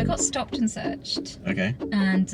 I got stopped and searched. Okay. And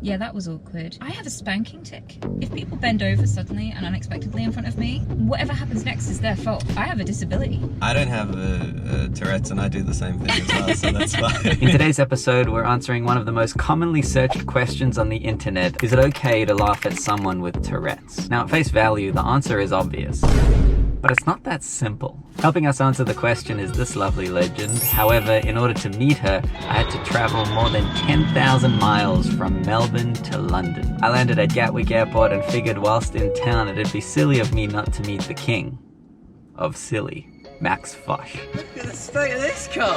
yeah, that was awkward. I have a spanking tic. If people bend over suddenly and unexpectedly in front of me, whatever happens next is their fault. I have a disability. I don't have a Tourette's and I do the same thing as well, so that's fine. In today's episode, we're answering one of the most commonly searched questions on the internet. Is it okay to laugh at someone with Tourette's? Now, at face value, the answer is obvious. But it's not that simple. Helping us answer the question is this lovely legend. However, in order to meet her, I had to travel more than 10,000 miles from Melbourne to London. I landed at Gatwick Airport and figured whilst in town it'd be silly of me not to meet the king of silly, Max Fosh. Look at the state of this car.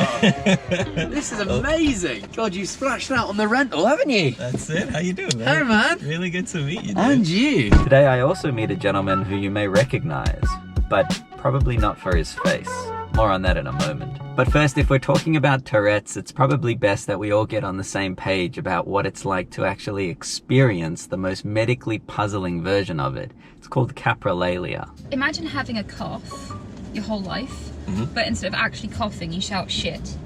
This is amazing. God, you splashed out on the rental, haven't you? That's it. How you doing, man? Hey, man. Really good to meet you, dude. And you. Today I also meet a gentleman who you may recognize, but probably not for his face. More on that in a moment. But first, if we're talking about Tourette's, it's probably best that we all get on the same page about what it's like to actually experience the most medically puzzling version of it. It's called caprolalia. Imagine having a cough your whole life, but instead of actually coughing, you shout shit.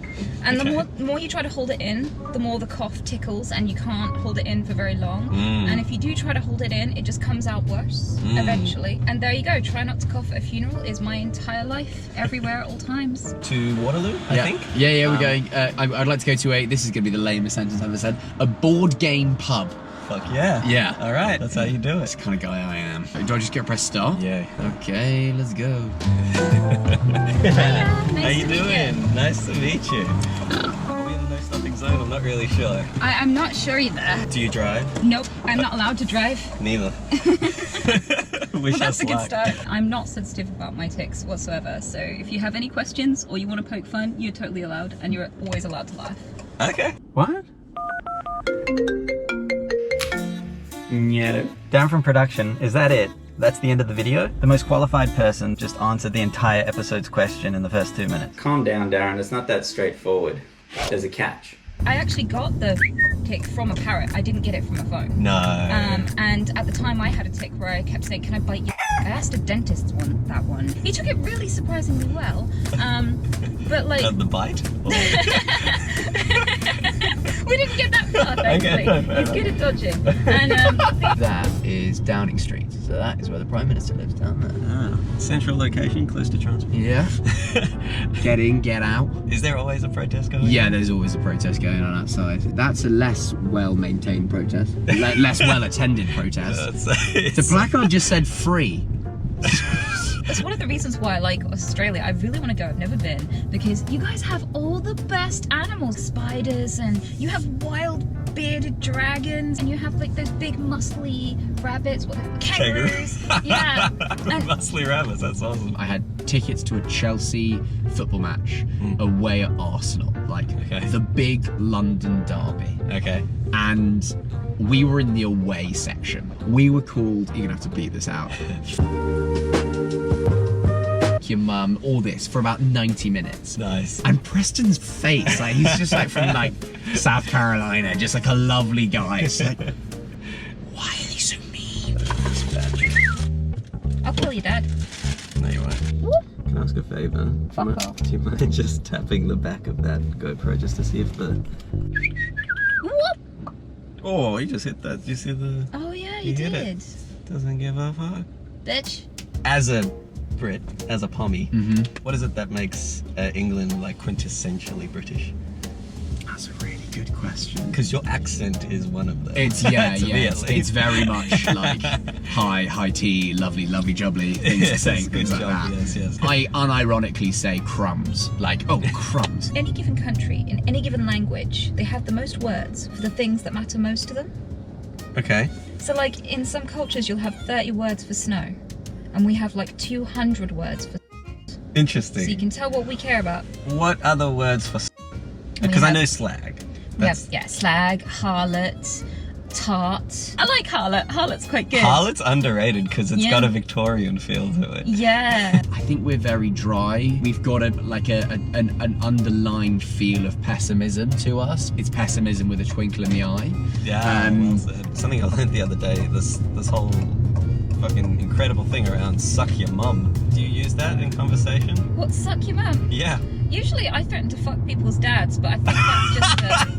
And the more you try to hold it in, the more the cough tickles and you can't hold it in for very long. And if you do try to hold it in, it just comes out worse eventually. And there you go. Try not to cough at a funeral is my entire life, everywhere, at all times. To Waterloo, I think? Yeah, we're going. I'd like to go to this is going to be the lamest sentence I've ever said, a board game pub. Fuck yeah. Yeah. All right, that's how you do That's it. the kind of guy I am. Do I just get press start? Yeah. Okay, let's go. How you doing? Nice to meet you. Are we in the no stopping zone? I'm not really sure. I'm not sure either. Do you drive? Nope, I'm not allowed to drive. Neither. Wish That's us a good luck. start. I'm not sensitive about my tics whatsoever, so if you have any questions or you want to poke fun, you're totally allowed, and you're always allowed to laugh. Okay. What? No. Down from production, is that it? That's the end of the video? The most qualified person just answered the entire episode's question in the first 2 minutes. Calm down, Darren. It's not that straightforward. There's a catch. I actually got the tic from a parrot. I didn't get it from a phone. No. And at the time I had a tic where I kept saying, "Can I bite you?" I asked a dentist that one. He took it really surprisingly well. But like... The bite? We didn't get that far, thankfully. Okay, He's good at dodging. And That is Downing Street. So that is where the Prime Minister lives, down there. Central location, close to transport. Yeah. Get in, get out. Is there always a protest going on? Yeah, there's always a protest going on outside. That's a less well-maintained protest. Less well-attended protest. The placard just said free. it's one of the reasons why I like Australia. I really want to go. I've never been, because you guys have all the best animals. Spiders, and you have wild bearded dragons, and you have like those big muscly rabbits, kangaroos. Yeah. And muscly rabbits, that's awesome. I had tickets to a Chelsea football match away at Arsenal, like the big London derby. Okay. And we were in the away section. We were called, you're gonna have to beat this out. Your mum, all this for about 90 minutes. Nice. And Preston's face, like he's just like from like South Carolina, just like a lovely guy. It's like, why are they so mean? I'll kill your dad. No, you won't. Can I ask a favour? Fuck off. Do you mind just tapping the back of that GoPro just to see if the... Whoop. Oh, you just hit that. Did you see the... Oh yeah, You you hit did. it. Doesn't give a fuck. Bitch. As a Brit, as a Pommie, what is it that makes England like quintessentially British? That's a really good question. Because your accent is one of them. It's it's very much like high tea, lovely jubbly things to say, good things like job, that. yes. I unironically say crumbs, like crumbs. Any given country, in any given language, they have the most words for the things that matter most to them. Okay. So like in some cultures you'll have 30 words for snow, and we have like 200 words for Interesting. so you can tell what we care about. What other words for... Because I know slag. We have, slag, harlot, tart. I like harlot. Harlot's quite good. Harlot's underrated because it's Yeah. got a Victorian feel to it. Yeah. I think we're very dry. We've got an underlying feel of pessimism to us. It's pessimism with a twinkle in the eye. Yeah, well said. Something I learned the other day, this whole fucking incredible thing around suck your mum. Do you use that in conversation? What, suck your mum? Yeah. Usually I threaten to fuck people's dads, but I think that's just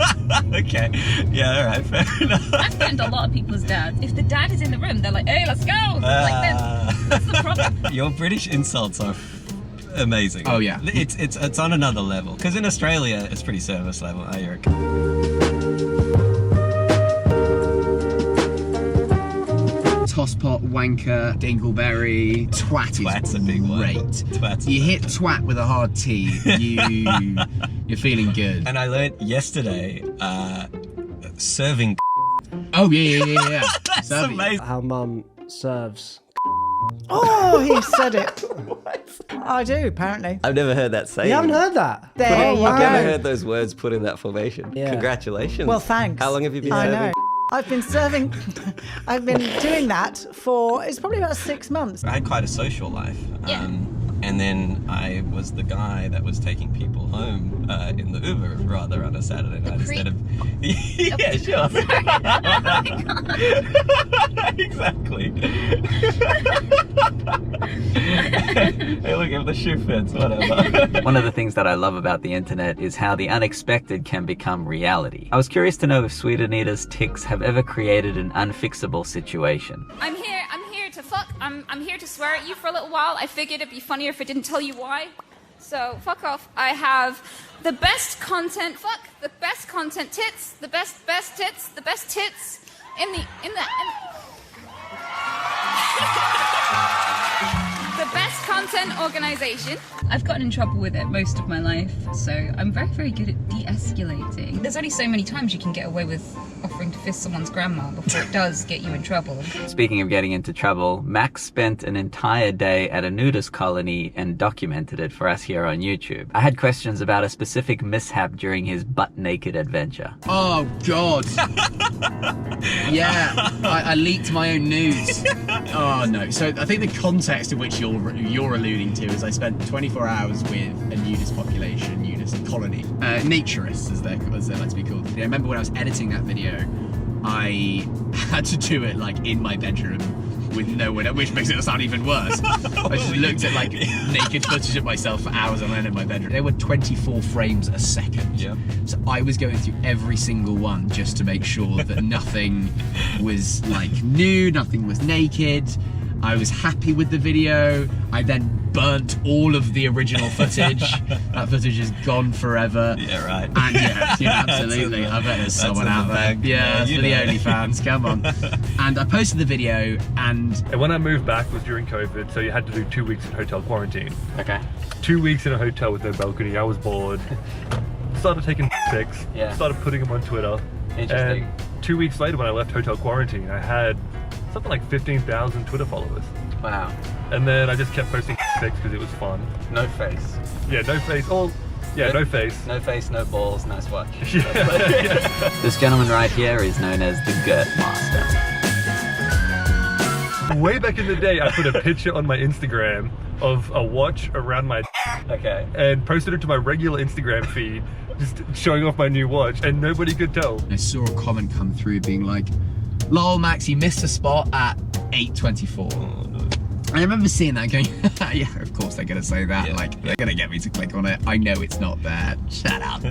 Okay. Yeah, all right, fair enough. I've threatened a lot of people's dads. If the dad is in the room, they're like, hey, let's go. That's the problem. Your British insults are amazing. Oh, yeah. It's on another level. Because in Australia, it's pretty service level. Oh, you're a Tosspot, wanker, dingleberry, twat Twat's is a big one. great. Twat's You a hit twat with a hard T, you're feeling good. And I learned yesterday, serving. Oh yeah. That's Serving. amazing. How mum serves. Oh, he said it. What? I do, apparently. I've never heard that saying. You haven't heard that? There you I've never go. heard those words put in that formation. Yeah. Congratulations. Well, thanks. How long have you been I serving? know. I've been serving, I've been doing that for, it's probably about 6 months. I had quite a social life. Yeah. And then I was the guy that was taking people home in the Uber, rather, on a Saturday night instead of... Yeah, sure. Exactly. Hey, look, if the shoe fits, whatever. One of the things that I love about the internet is how the unexpected can become reality. I was curious to know if Sweet Anita's tics have ever created an unfixable situation. I'm here to fuck. I'm here to swear at you for a little while. I figured it'd be funnier if I didn't tell you why. So fuck off. I have the best content. Fuck the best content tits. The best tits. The best tits in the the best content organization. I've gotten in trouble with it most of my life, so I'm very, very good at de-escalating. There's only so many times you can get away with offering to fist someone's grandma before it does get you in trouble. Speaking of getting into trouble, Max spent an entire day at a nudist colony and documented it for us here on YouTube. I had questions about a specific mishap during his butt-naked adventure. Oh God. Yeah, I leaked my own news. Oh no. So I think the context in which you're alluding to is I spent 24 hours with a nudist population, nudist colony, naturists as they like to be called. I remember when I was editing that video, I had to do it like in my bedroom with no one, which makes it sound even worse. I just looked at like naked footage of myself for hours on end in my bedroom. They were 24 frames a second. Yeah. So I was going through every single one just to make sure that nothing was like nude, nothing was naked. I was happy with the video. I then burnt all of the original footage. That footage is gone forever. Yeah, right. And yeah, absolutely. I bet there's someone out there. Yeah, you for the know. OnlyFans, come on. And I posted the video and when I moved back was during COVID, so you had to do 2 weeks in hotel quarantine. Okay. 2 weeks in a hotel with no balcony, I was bored. Started taking pics, Yeah. started putting them on Twitter. Interesting. And 2 weeks later when I left hotel quarantine, I had something like 15,000 Twitter followers. Wow. And then I just kept posting pics because it was fun. No face. Yeah, no face. Oh, yeah, no face. No face, no balls, nice watch. Yeah. This gentleman right here is known as the Girthmasterr. Way back in the day, I put a picture on my Instagram of a watch around my Okay. and posted it to my regular Instagram feed, just showing off my new watch, and nobody could tell. I saw a comment come through being like, lol Max, you missed a spot at 8:24. Oh, no. I remember seeing that going, yeah, of course they're gonna say that. Yeah. Like, they're gonna get me to click on it. I know it's not there. Shut up.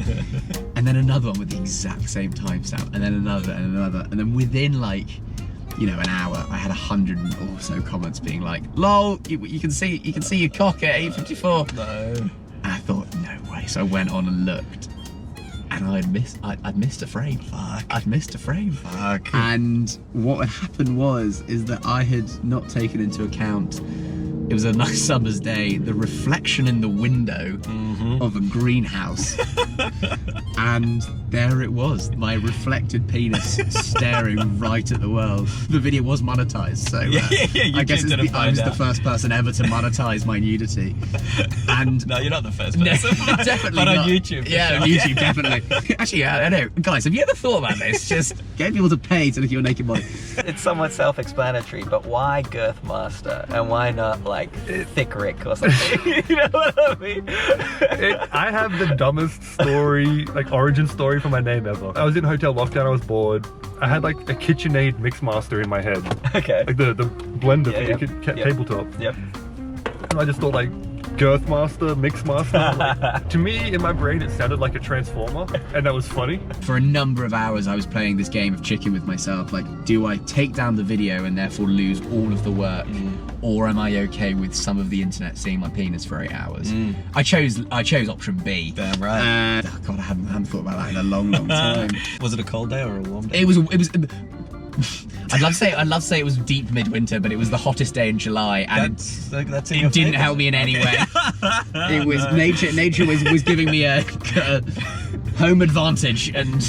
And then another one with the exact same timestamp, and then another, and another, and then within like, you know, an hour, I had 100 or so comments being like, lol, you can see your cock at 8:54. No. And I thought, no way. So I went on and looked, and I'd missed a frame. Fuck. I'd missed a frame. Fuck. And what had happened is that I had not taken into account, it was a nice summer's day, the reflection in the window of a greenhouse. And there it was, my reflected penis staring right at the world. The video was monetized, so you I guess didn't I find was the out. first person ever to monetize my nudity. And No, you're not the first no, person. definitely But not. on YouTube. for Yeah, sure. on YouTube, definitely. Actually, I know. Guys, have you ever thought about this? Just get people to pay to look at your naked body. It's somewhat self-explanatory, but why Girthmasterr? And why not like Thick Rick or something? You know what I mean? I have the dumbest story, like origin story for my name ever. I was in hotel lockdown, I was bored. I had like a KitchenAid Mixmaster in my head. Okay. Like the blender Yeah, for yeah. your Yep. tabletop. Yep. And I just thought like, Girthmasterr, Mixmaster. Like, to me, in my brain, it sounded like a transformer, and that was funny. For a number of hours, I was playing this game of chicken with myself. Like, do I take down the video and therefore lose all of the work, or am I okay with some of the internet seeing my penis for 8 hours? I chose option B. Damn right. Oh God, I haven't thought about that in a long time. Was it a cold day or a warm day? It was. I'd love to say it was deep midwinter, but it was the hottest day in July, and that's it didn't help me in any way. It was nature was giving me a home advantage, and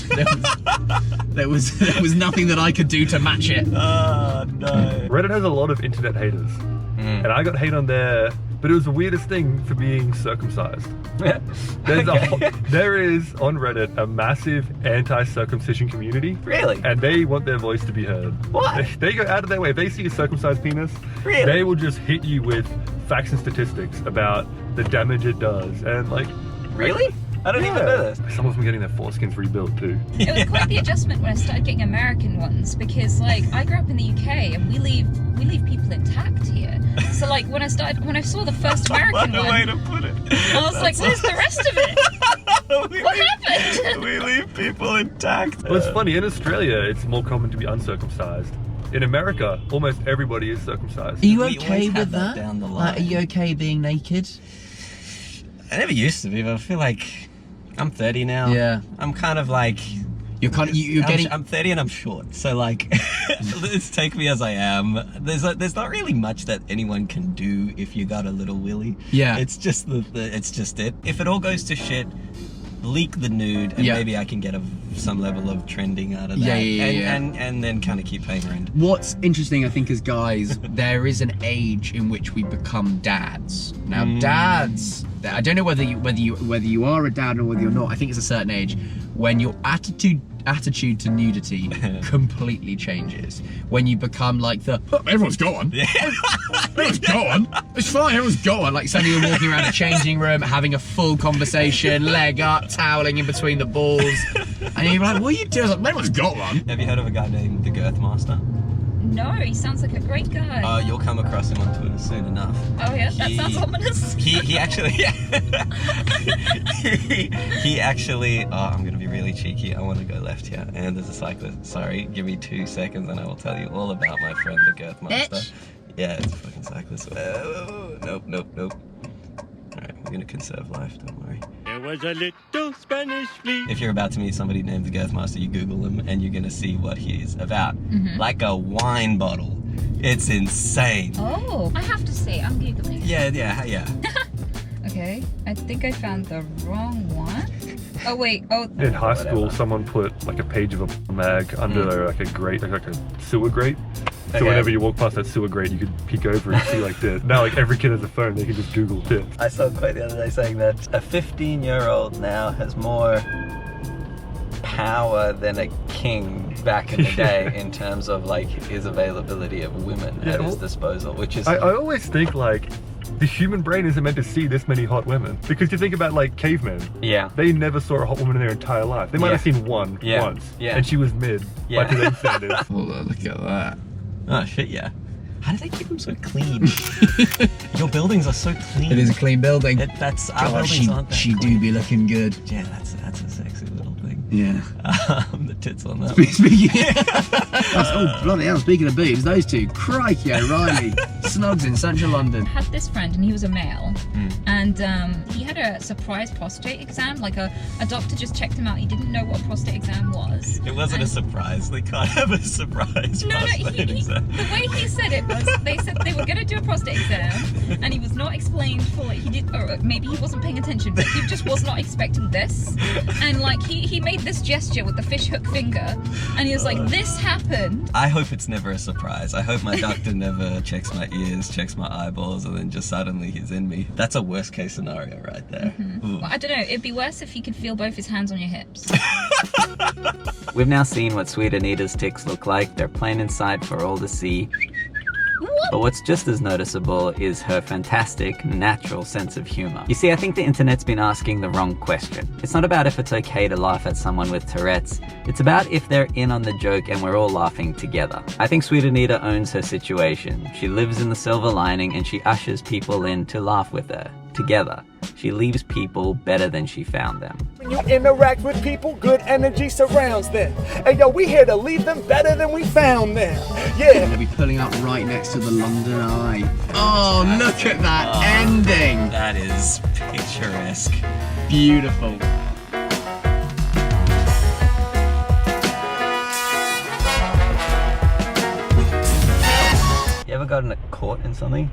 there was nothing that I could do to match it. Oh no. Reddit has a lot of internet haters, and I got hate on there, but it was the weirdest thing for being circumcised. There is on Reddit a massive anti-circumcision community. Really? And they want their voice to be heard. What? They go out of their way. If they see a circumcised penis, Really? they will just hit you with facts and statistics about the damage it does. And like, Really? I don't even know this. Some of them getting their foreskins rebuilt too. It was quite the adjustment when I started getting American ones, because like I grew up in the UK and we leave people intact here. So like when I saw the first American What a one, way to put it. I was like, where's the rest of it? What happened? We leave people intact. Well, it's funny, in Australia, it's more common to be uncircumcised. In America, almost everybody is circumcised. Are you We okay always with have that? down the line. Like, are you okay being naked? I never used to be, but I feel like I'm 30 now. Yeah. I'm kind of like... You're getting. I'm 30 and I'm short, so like, let's take me as I am. There's not really much that anyone can do if you got a little willy. Yeah. It's just it's just it. If it all goes to shit, leak the nude, and maybe I can get some level of trending out of that. And then kind of keep paying rent. What's interesting, I think, as guys, there is an age in which we become dads. Now, dads, I don't know whether you are a dad or whether you're not. I think it's a certain age when your attitude to nudity completely changes. When you become like everyone's gone. Yeah. Everyone's gone. It's fine. Everyone's gone. Like suddenly you're walking around a changing room, having a full conversation, leg up, toweling in between the balls, and you're like, "What are you doing?" Like, everyone's got one. Have you heard of a guy named the Girthmasterr? No, he sounds like a great guy. You'll come across him on Twitter soon enough. Oh yeah, that sounds ominous. He actually, he actually, I'm gonna be really cheeky. I want to go left here, and there's a cyclist. Sorry, give me 2 seconds and I will tell you all about my friend the Girthmasterr. Bitch. Yeah, it's a fucking cyclist. Nope. Alright, we're gonna conserve life, don't worry. There was a little Spanish flea. If you're about to meet somebody named the Girthmasterr, you Google him and you're gonna see what he's about. Like a wine bottle. It's insane. Oh, I have to say, I'm Googling. Yeah. Okay, I think I found the wrong one. Oh wait, In high school, someone put like a page of a mag under like a grate, like a sewer grate. So whenever you walk past that sewer grate, you could peek over and see like this. Now like every kid has a phone, they can just Google tits. I saw a quote the other day saying that a 15-year-old now has more power than a king back in the day in terms of like his availability of women at his disposal, which is... I always think like the human brain isn't meant to see this many hot women. Because you think about like cavemen. Yeah. They never saw a hot woman in their entire life. They might have seen one once. Yeah. And she was mid by today's standards. Hold on, look at that. Oh shit, yeah. How do they keep them so clean? Your buildings are so clean. It is a clean building. Our buildings aren't that she clean. do be looking good. Yeah, that's a sexy little thing. Yeah. The tits on that. Oh bloody hell! Speaking of boobs, those two, crikey O'Reilly, snogs in central London. I had this friend and he was a male, and he had a surprise prostate exam. Like a doctor just checked him out. He didn't know what a prostate exam was. It wasn't a surprise. They can't have a surprise prostate exam. The way he said it was, they said they were going to do a prostate exam, and he was not explained fully. He did, or maybe he wasn't paying attention, but he just was not expecting this. And like he made this gesture with the fishhook finger, and he was like, "This happened." I hope it's never a surprise. I hope my doctor never checks my ears, checks my eyeballs, and then just suddenly he's in me. That's a worst case scenario right there. Well, I don't know. It'd be worse if he could feel both his hands on your hips. We've now seen what Sweet Anita's tics look like. They're plain in sight for all to see. But what's just as noticeable is her fantastic, natural sense of humor. You see, I think the internet's been asking the wrong question. It's not about if it's okay to laugh at someone with Tourette's. It's about if they're in on the joke and we're all laughing together. I think Sweet Anita owns her situation. She lives in the silver lining and she ushers people in to laugh with her, together, she leaves people better than she found them. When you interact with people, good energy surrounds them. Hey yo, we here to leave them better than we found them. Yeah. We'll be pulling up right next to the London Eye. Oh, look at that ending. That is picturesque. Beautiful. You ever gotten caught in something?